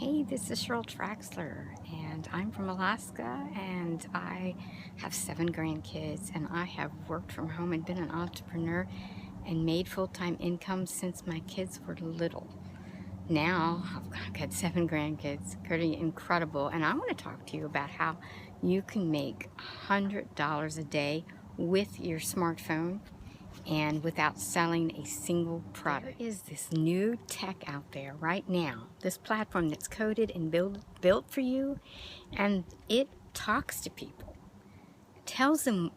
Hey, this is Cheryl Traxler, and I'm from Alaska, and I have 7 grandkids, and I have worked from home and been an entrepreneur and made full-time income since my kids were little. Now, I've got 7 grandkids, pretty incredible, and I want to talk to you about how you can make $100 a day with your smartphone and without selling a single product. There is this new tech out there right now, this platform that's coded and built for you, and it talks to people, tells them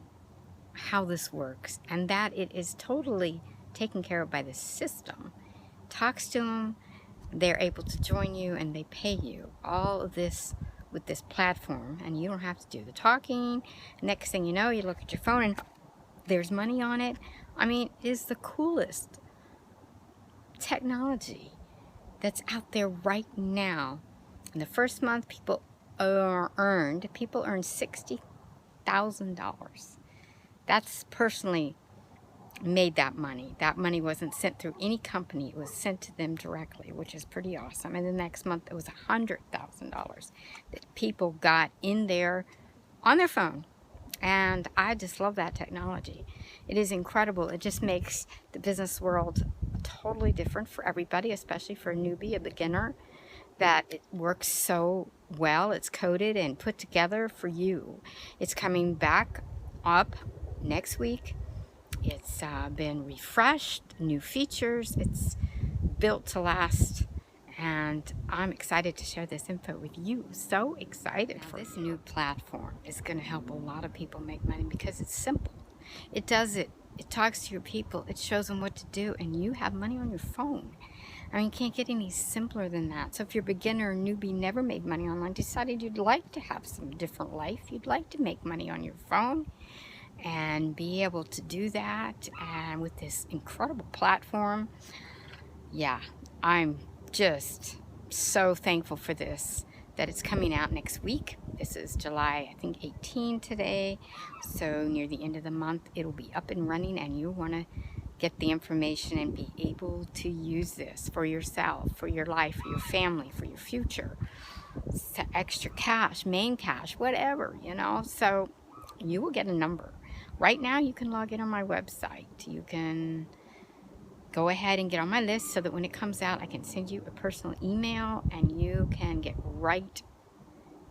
how this works, and that it is totally taken care of by the system. Talks to them, they're able to join you, and they pay you. All of this with this platform, and you don't have to do the talking. Next thing you know, you look at your phone and there's money on it. I mean, it is the coolest technology that's out there right now. In the first month, people earned $60,000. That's personally made that money. That money wasn't sent through any company. It was sent to them directly, which is pretty awesome. And the next month, it was $100,000 that people got in there on their phone. And I just love that technology. It is incredible. It just makes the business world totally different for everybody, especially for a newbie, a beginner, that it works so well. It's coded and put together for you. It's coming back up next week. It's been refreshed, new features. It's built to last. And I'm excited to share this info with you. So excited for this new platform. Is going to help a lot of people make money because it's simple. It does it. It talks to your people. It shows them what to do. And you have money on your phone. I mean, you can't get any simpler than that. So if you're a beginner or newbie, never made money online, decided you'd like to have some different life, you'd like to make money on your phone and be able to do that. And with this incredible platform, yeah, I'm just so thankful for this, that it's coming out next week. This is July, I think 18 today, so near the end of the month it'll be up and running, and you want to get the information and be able to use this for yourself, for your life, for your family, for your future, extra cash, main cash, whatever, you know. So you will get a number. Right now you can log in on my website. You can go ahead and get on my list so that when it comes out, I can send you a personal email and you can get right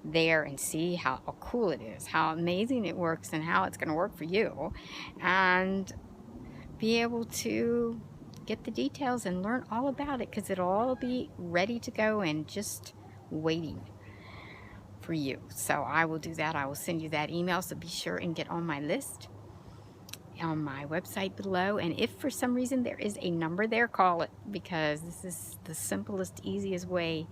there and see how cool it is, how amazing it works, and how it's going to work for you, and be able to get the details and learn all about it, because it'll all be ready to go and just waiting for you. So I will do that. I will send you that email, so be sure and get on my list on my website below. And if for some reason there is a number there, call it, because this is the simplest, easiest way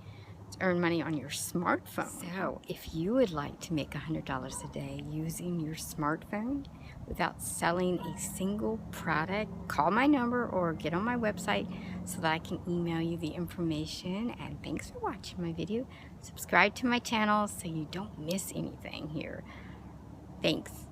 to earn money on your smartphone. So if you would like to make $100 a day using your smartphone without selling a single product, call my number or get on my website so that I can email you the information. And thanks for watching my video. Subscribe to my channel so you don't miss anything here. Thanks.